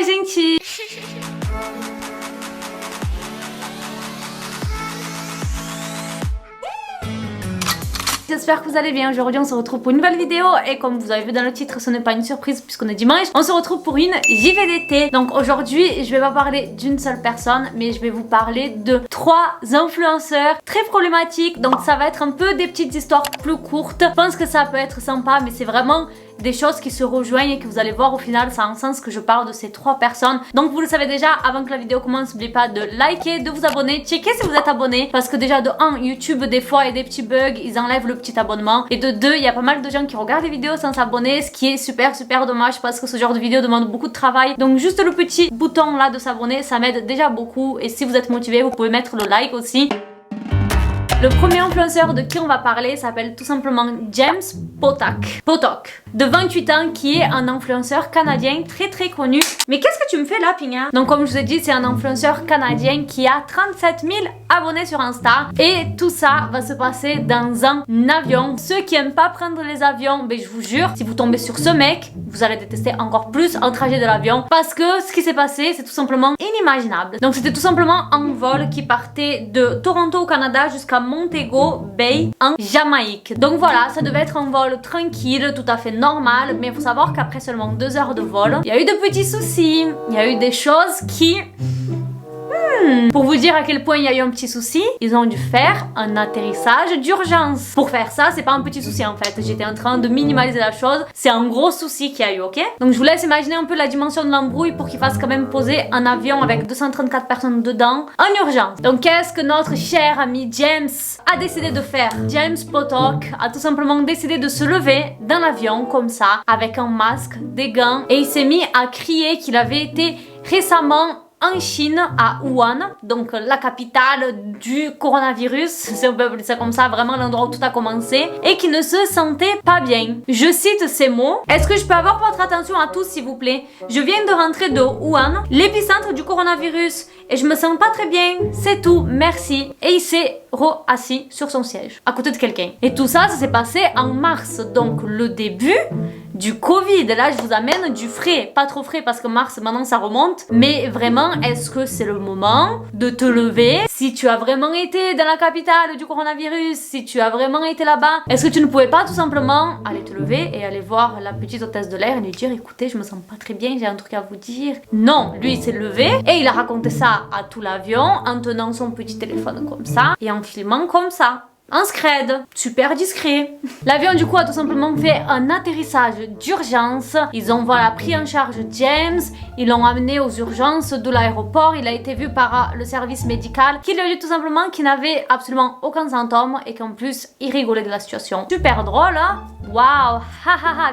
Oi, gente! J'espère que vous allez bien. Aujourd'hui on se retrouve pour une nouvelle vidéo et comme vous avez vu dans le titre, ce n'est pas une surprise puisqu'on est dimanche. On se retrouve pour une JVDT. Donc aujourd'hui je vais pas parler d'une seule personne mais je vais vous parler de 3 influenceurs très problématiques. Donc ça va être un peu des petites histoires plus courtes. Je pense que ça peut être sympa mais c'est vraiment des choses qui se rejoignent et que vous allez voir au final ça a un sens que je parle de ces 3 personnes. Donc vous le savez déjà, avant que la vidéo commence, n'oubliez pas de liker, de vous abonner, checker si vous êtes abonné parce que déjà de 1, YouTube des fois il y a des petits bugs, ils enlèvent le petit abonnement et de 2, il y a pas mal de gens qui regardent les vidéos sans s'abonner, ce qui est super dommage parce que ce genre de vidéo demande beaucoup de travail. Donc juste le petit bouton là de s'abonner, ça m'aide déjà beaucoup et si vous êtes motivé, vous pouvez mettre le like aussi. Le premier influenceur de qui on va parler s'appelle tout simplement James Potok, de 28 ans, qui est un influenceur canadien très connu. Mais qu'est-ce que tu me fais là, Pigna? Donc comme je vous ai dit, c'est un influenceur canadien qui a 37 000 abonnés sur Insta. Et tout ça va se passer dans un avion. Ceux qui aiment pas prendre les avions, ben je vous jure, si vous tombez sur ce mec, vous allez détester encore plus un trajet de l'avion. Parce que ce qui s'est passé, c'est tout simplement inimaginable. Donc c'était tout simplement un vol qui partait de Toronto au Canada jusqu'à Montego Bay en Jamaïque. Donc voilà, ça devait être un vol tranquille, tout à fait normal, mais il faut savoir qu'après seulement 2 heures de vol, il y a eu de petits soucis, il y a eu des choses qui... Pour vous dire à quel point il y a eu un petit souci, ils ont dû faire un atterrissage d'urgence. Pour faire ça, c'est pas un petit souci en fait, j'étais en train de minimaliser la chose, c'est un gros souci qu'il y a eu, ok? Donc je vous laisse imaginer un peu la dimension de l'embrouille pour qu'il fasse quand même poser un avion avec 234 personnes dedans en urgence. Donc qu'est-ce que notre cher ami James a décidé de faire? James Potok a tout simplement décidé de se lever dans l'avion comme ça, avec un masque, des gants, et il s'est mis à crier qu'il avait été récemment en Chine, à Wuhan, donc la capitale du coronavirus, si on peut appeler ça comme ça, vraiment l'endroit où tout a commencé, et qui ne se sentait pas bien. Je cite ces mots. Est-ce que je peux avoir votre attention à tous s'il vous plaît? Je viens de rentrer de Wuhan, l'épicentre du coronavirus, et je me sens pas très bien, c'est tout, merci. Et il s'est assis sur son siège, à côté de quelqu'un. Et tout ça, ça s'est passé en mars, donc le début du Covid. Là, je vous amène du frais, pas trop frais parce que mars, maintenant ça remonte, mais vraiment, est-ce que c'est le moment de te lever? Si tu as vraiment été dans la capitale du coronavirus, si tu as vraiment été là-bas, est-ce que tu ne pouvais pas tout simplement aller te lever et aller voir la petite hôtesse de l'air et lui dire écoutez, je me sens pas très bien, j'ai un truc à vous dire? Non, lui il s'est levé et il a raconté ça à tout l'avion en tenant son petit téléphone comme ça et en filmant comme ça. Un scred, super discret. L'avion du coup a tout simplement fait un atterrissage d'urgence. Ils ont voilà pris en charge James, ils l'ont amené aux urgences de l'aéroport. Il a été vu par le service médical qui lui a dit tout simplement qu'il n'avait absolument aucun symptôme et qu'en plus il rigolait de la situation. Super drôle, hein? Waouh,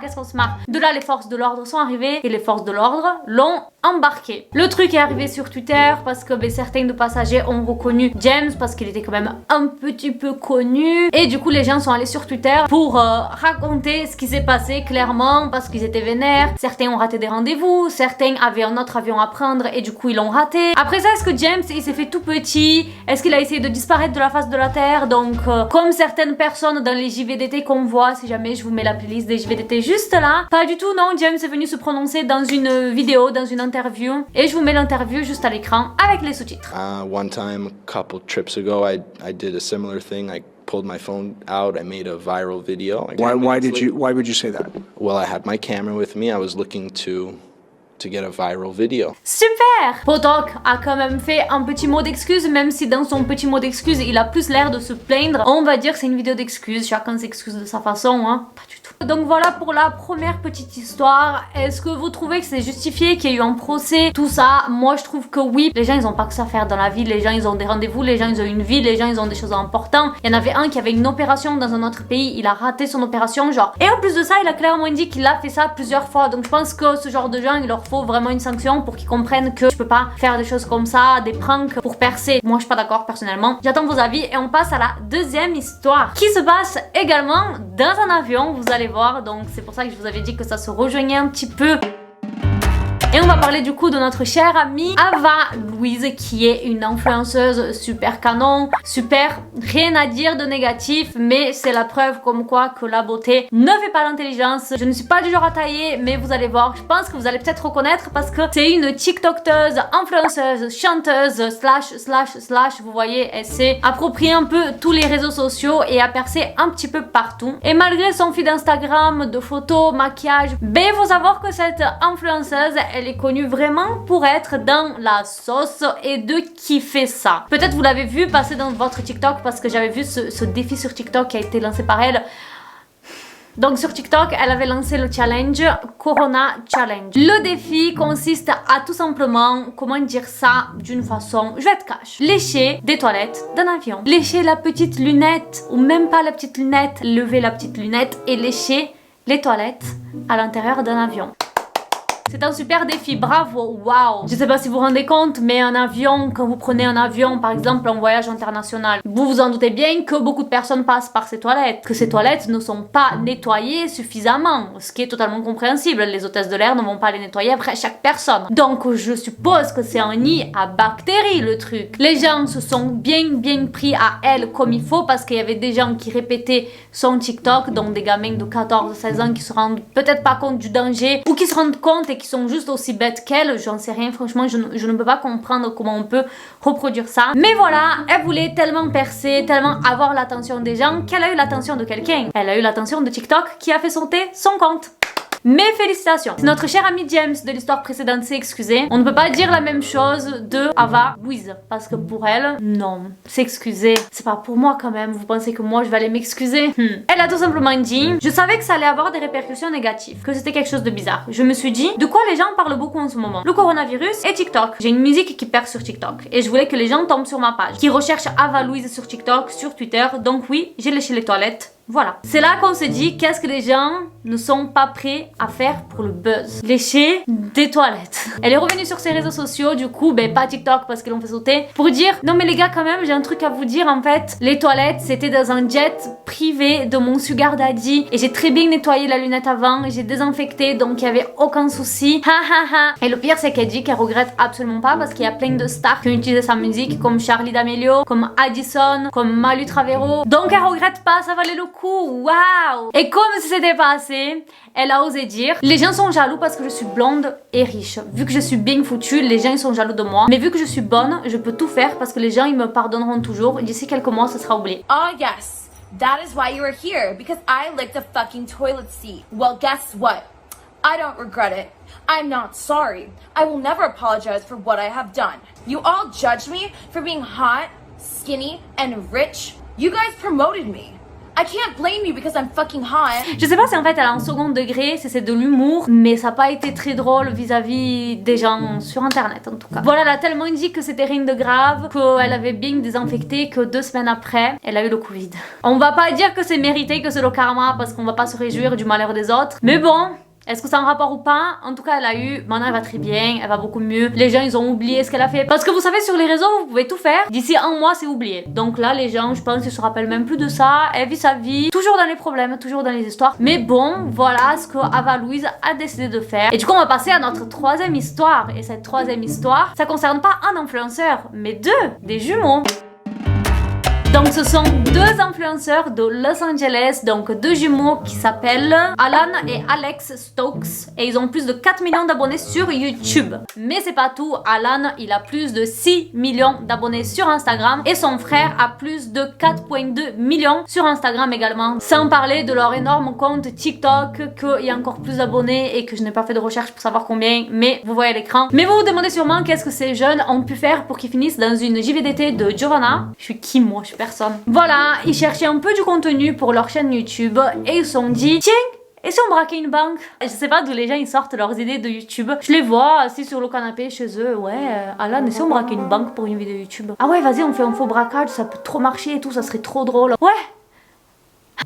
qu'est-ce qu'on se marre. De là les forces de l'ordre sont arrivées et les forces de l'ordre l'ont embarqué. Le truc est arrivé sur Twitter parce que certains de passagers ont reconnu James parce qu'il était quand même un petit peu connu. Et du coup les gens sont allés sur Twitter pour raconter ce qui s'est passé clairement parce qu'ils étaient vénères. Certains ont raté des rendez-vous, certains avaient un autre avion à prendre et du coup ils l'ont raté. Après ça, est-ce que James il s'est fait tout petit? Est-ce qu'il a essayé de disparaître de la face de la terre? Donc comme certaines personnes dans les JVDT qu'on voit, si jamais je vous mets la playlist des JVDT juste là, pas du tout, non. James est venu se prononcer dans une vidéo, dans une interview et je vous mets l'interview juste à l'écran avec les sous-titres. One time, a couple trips ago, I did a similar thing. I pulled my phone out. I made a viral video. Why would you say that? Well, I had my camera with me. I was looking to get a viral video. Super! Potok a quand même fait un petit mot d'excuse, même si dans son petit mot d'excuse, il a plus l'air de se plaindre. On va dire que c'est une vidéo d'excuse, chacun s'excuse de sa façon, hein. Pas du tout. Donc voilà pour la première petite histoire. Est-ce que vous trouvez que c'est justifié qu'il y ait eu un procès? Tout ça, moi je trouve que oui. Les gens ils ont pas que ça à faire dans la vie, les gens ils ont des rendez-vous, les gens ils ont une vie, les gens ils ont des choses importantes. Il y en avait un qui avait une opération dans un autre pays, il a raté son opération genre. Et en plus de ça, il a clairement dit qu'il a fait ça plusieurs fois. Donc je pense que ce genre de gens, il leur faut vraiment une sanction pour qu'ils comprennent que je peux pas faire des choses comme ça, des pranks pour percer. Moi je suis pas d'accord personnellement. J'attends vos avis et on passe à la deuxième histoire qui se passe également dans un avion, vous allez voir. Donc c'est pour ça que je vous avais dit que ça se rejoignait un petit peu. Et on va parler du coup de notre chère amie Ava Louise, qui est une influenceuse super canon, super, rien à dire de négatif, mais c'est la preuve comme quoi que la beauté ne fait pas l'intelligence. Je ne suis pas du genre à tailler, mais vous allez voir, je pense que vous allez peut-être reconnaître parce que c'est une TikTokeuse, influenceuse, chanteuse, slash, vous voyez, elle s'est appropriée un peu tous les réseaux sociaux et a percé un petit peu partout. Et malgré son feed Instagram de photos, maquillage, ben il faut savoir que cette influenceuse, elle est connue vraiment pour être dans la sauce et de kiffer ça. Peut-être vous l'avez vu passer dans votre TikTok parce que j'avais vu ce défi sur TikTok qui a été lancé par elle. Donc sur TikTok, elle avait lancé le challenge Corona Challenge. Le défi consiste à tout simplement, comment dire ça d'une façon, je vais être cash, lécher des toilettes d'un avion. Lécher la petite lunette, ou même pas la petite lunette, lever la petite lunette et lécher les toilettes à l'intérieur d'un avion. C'est un super défi, bravo, waouh. Je sais pas si vous vous rendez compte, mais un avion, quand vous prenez un avion, par exemple en voyage international, vous vous en doutez bien que beaucoup de personnes passent par ces toilettes, que ces toilettes ne sont pas nettoyées suffisamment, ce qui est totalement compréhensible. Les hôtesses de l'air ne vont pas les nettoyer après chaque personne. Donc je suppose que c'est un nid à bactéries le truc. Les gens se sont bien pris à elle comme il faut parce qu'il y avait des gens qui répétaient son TikTok, donc des gamins de 14-16 ans qui se rendent peut-être pas compte du danger ou qui se rendent compte et qui sont juste aussi bêtes qu'elle, j'en sais rien, franchement je ne peux pas comprendre comment on peut reproduire ça. Mais voilà, elle voulait tellement percer, tellement avoir l'attention des gens qu'elle a eu l'attention de quelqu'un. Elle a eu l'attention de TikTok qui a fait sauter son compte. Mais félicitations. Notre cher ami James de l'histoire précédente s'est excusé. On ne peut pas dire la même chose de Ava Louise. Parce que pour elle, non. S'excuser, c'est pas pour moi quand même. Vous pensez que moi je vais aller m'excuser? Elle a tout simplement dit, je savais que ça allait avoir des répercussions négatives. Que c'était quelque chose de bizarre. Je me suis dit, de quoi les gens parlent beaucoup en ce moment? Le coronavirus et TikTok. J'ai une musique qui perce sur TikTok. Et je voulais que les gens tombent sur ma page. Qui recherchent Ava Louise sur TikTok, sur Twitter. Donc oui, j'ai léché les toilettes. Voilà. C'est là qu'on se dit qu'est-ce que les gens ne sont pas prêts à faire pour le buzz. Lécher des toilettes. Elle est revenue sur ses réseaux sociaux, du coup, ben pas TikTok parce qu'ils l'ont fait sauter, pour dire non mais les gars quand même, j'ai un truc à vous dire en fait. Les toilettes, c'était dans un jet privé de mon sugar daddy et j'ai très bien nettoyé la lunette avant, j'ai désinfecté donc il y avait aucun souci. Et le pire c'est qu'elle dit qu'elle regrette absolument pas parce qu'il y a plein de stars qui ont utilisé sa musique comme Charlie D'Amelio, comme Addison, comme Malu Travero. Donc elle regrette pas, ça valait le coup. Waouh! Et comme si c'était pas assez, elle a osé dire les gens sont jaloux parce que je suis blonde et riche. Vu que je suis bien foutue, les gens ils sont jaloux de moi. Mais vu que je suis bonne, je peux tout faire parce que les gens ils me pardonneront toujours. D'ici quelques mois, ça sera oublié. Oh yes, that is why you are here, because I licked a fucking toilet seat. Well, guess what? I don't regret it. I'm not sorry. I will never apologize for what I have done. You all judged me for being hot, skinny, and rich. You guys promoted me. I can't blame you because I'm fucking hot. Je sais pas si en fait elle a un second degré, si c'est de l'humour, mais ça n'a pas été très drôle vis-à-vis des gens sur internet en tout cas. Voilà, elle a tellement dit que c'était rien de grave, qu'elle avait bien désinfecté, que 2 semaines après, elle a eu le Covid. On va pas dire que c'est mérité, que c'est le karma, parce qu'on va pas se réjouir du malheur des autres, mais bon. Est-ce que c'est un rapport ou pas? En tout cas, elle a eu. Maintenant, elle va très bien, elle va beaucoup mieux. Les gens, ils ont oublié ce qu'elle a fait. Parce que vous savez, sur les réseaux, vous pouvez tout faire. D'ici un mois, c'est oublié. Donc là, les gens, je pense qu'ils se rappellent même plus de ça. Elle vit sa vie, toujours dans les problèmes, toujours dans les histoires. Mais bon, voilà ce que Ava Louise a décidé de faire. Et du coup, on va passer à notre 3e histoire. Et cette 3e histoire, ça concerne pas un influenceur, mais 2, des jumeaux. Donc ce sont 2 influenceurs de Los Angeles, donc 2 jumeaux qui s'appellent Alan et Alex Stokes et ils ont plus de 4 millions d'abonnés sur YouTube. Mais c'est pas tout, Alan il a plus de 6 millions d'abonnés sur Instagram et son frère a plus de 4,2 millions sur Instagram également. Sans parler de leur énorme compte TikTok qu'il y a encore plus d'abonnés et que je n'ai pas fait de recherche pour savoir combien, mais vous voyez à l'écran. Mais vous vous demandez sûrement qu'est-ce que ces jeunes ont pu faire pour qu'ils finissent dans une JVDT de Giovanna. Je suis qui moi? Je suis personne. Voilà, ils cherchaient un peu du contenu pour leur chaîne YouTube et ils se sont dit tiens, et si on braquait une banque? Je sais pas d'où les gens ils sortent leurs idées de YouTube. Je les vois assis sur le canapé chez eux. Ouais, Alan, et si on braquait une banque pour une vidéo YouTube? Ah ouais, vas-y, on fait un faux braquage, ça peut trop marcher et tout, ça serait trop drôle. Ouais.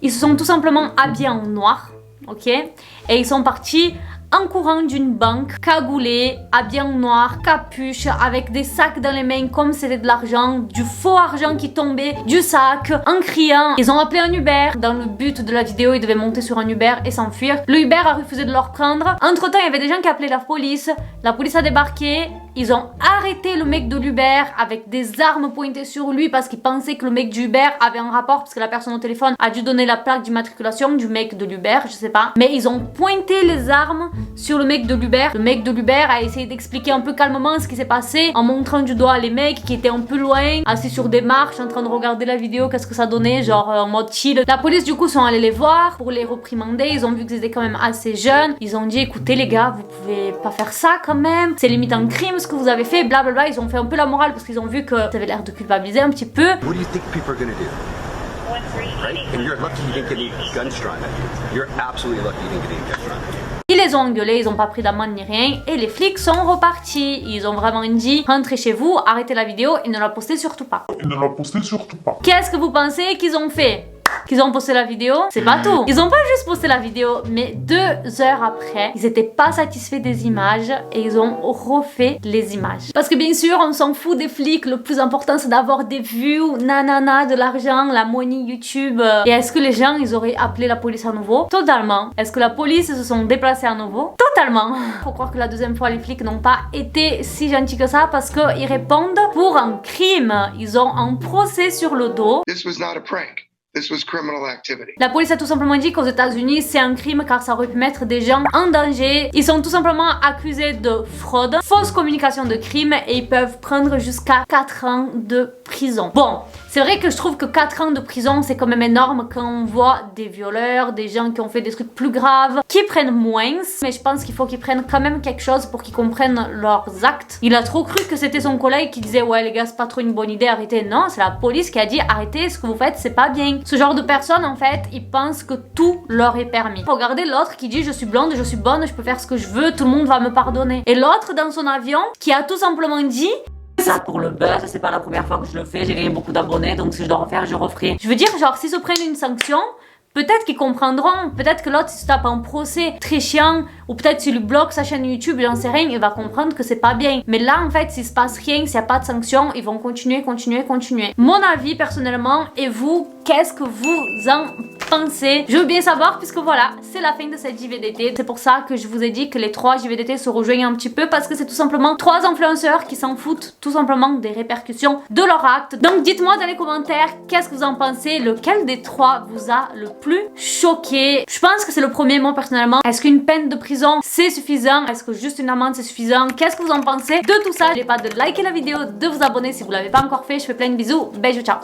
Ils se sont tout simplement habillés en noir, ok? Et ils sont partis en courant d'une banque, cagoulés, habillés en noir, capuche, avec des sacs dans les mains comme c'était de l'argent, du faux argent qui tombait du sac, en criant. Ils ont appelé un Uber. Dans le but de la vidéo, ils devaient monter sur un Uber et s'enfuir. Le Uber a refusé de leur prendre. Entre temps, il y avait des gens qui appelaient la police. La police a débarqué. Ils ont arrêté le mec de l'Uber avec des armes pointées sur lui parce qu'ils pensaient que le mec du Uber avait un rapport parce que la personne au téléphone a dû donner la plaque d'immatriculation du mec de l'Uber, je sais pas. Mais ils ont pointé les armes sur le mec de l'Uber. Le mec de l'Uber a essayé d'expliquer un peu calmement ce qui s'est passé en montrant du doigt les mecs qui étaient un peu loin, assis sur des marches en train de regarder la vidéo, qu'est-ce que ça donnait, genre en mode chill. La police du coup sont allés les voir pour les réprimander. Ils ont vu qu'ils étaient quand même assez jeunes. Ils ont dit écoutez les gars, vous pouvez pas faire ça quand même, c'est limite un crime ce que vous avez fait, blablabla. Ils ont fait un peu la morale parce qu'ils ont vu que ça avait l'air de culpabiliser un petit peu. What do you think people are gonna do? Right? And you're lucky you didn't get any guns drawn at you. You're absolutely lucky you didn't get any guns drawn at you. Ils les ont engueulés, ils ont pas pris d'amende ni rien et les flics sont repartis. Ils ont vraiment dit rentrez chez vous, arrêtez la vidéo et ne la postez surtout pas. Qu'est-ce que vous pensez qu'ils ont fait? Qu'ils ont posté la vidéo, c'est pas tout. Ils ont pas juste posté la vidéo, mais 2 heures après, ils étaient pas satisfaits des images et ils ont refait les images. Parce que bien sûr, on s'en fout des flics, le plus important c'est d'avoir des vues, nanana, de l'argent, la money YouTube. Et est-ce que les gens, ils auraient appelé la police à nouveau? Totalement. Est-ce que la police se sont déplacés à nouveau? Totalement. Faut croire que la deuxième fois, les flics n'ont pas été si gentils que ça parce qu'ils répondent pour un crime. Ils ont un procès sur le dos. This was not a prank. This was criminal activity. La police a tout simplement dit qu'aux États-Unis c'est un crime car ça aurait pu mettre des gens en danger. Ils sont tout simplement accusés de fraude, fausse communication de crime et ils peuvent prendre jusqu'à 4 ans de prison. Bon, c'est vrai que je trouve que 4 ans de prison c'est quand même énorme quand on voit des violeurs, des gens qui ont fait des trucs plus graves, qui prennent moins. Mais je pense qu'il faut qu'ils prennent quand même quelque chose pour qu'ils comprennent leurs actes. Il a trop cru que c'était son collègue qui disait ouais les gars c'est pas trop une bonne idée, arrêtez. Non, c'est la police qui a dit arrêtez, ce que vous faites c'est pas bien. Ce genre de personnes en fait, ils pensent que tout leur est permis. Regardez l'autre qui dit je suis blonde, je suis bonne, je peux faire ce que je veux, tout le monde va me pardonner. Et l'autre dans son avion qui a tout simplement dit ça pour le buzz, c'est pas la première fois que je le fais, j'ai gagné beaucoup d'abonnés donc si je dois refaire, je referai. Je veux dire genre s'ils se prennent une sanction, peut-être qu'ils comprendront, peut-être que l'autre se tape un procès très chiant, ou peut-être s'il lui bloque sa chaîne YouTube, j'en sais rien, il va comprendre que c'est pas bien. Mais là en fait, s'il se passe rien, s'il n'y a pas de sanction, ils vont continuer. Mon avis personnellement, et vous, qu'est-ce que vous en pensez? Je veux bien savoir puisque voilà, c'est la fin de cette JVDT. C'est pour ça que je vous ai dit que les 3 JVDT se rejoignent un petit peu parce que c'est tout simplement 3 influenceurs qui s'en foutent tout simplement des répercussions de leur acte. Donc dites-moi dans les commentaires qu'est-ce que vous en pensez, lequel des 3 vous a le plus choqué. Je pense que c'est le premier, moi personnellement. Est-ce qu'une peine de prison c'est suffisant? Est-ce que juste une amende c'est suffisant? Qu'est-ce que vous en pensez de tout ça? N'oubliez pas de liker la vidéo, de vous abonner si vous l'avez pas encore fait. Je fais plein de bisous, bisous, ciao.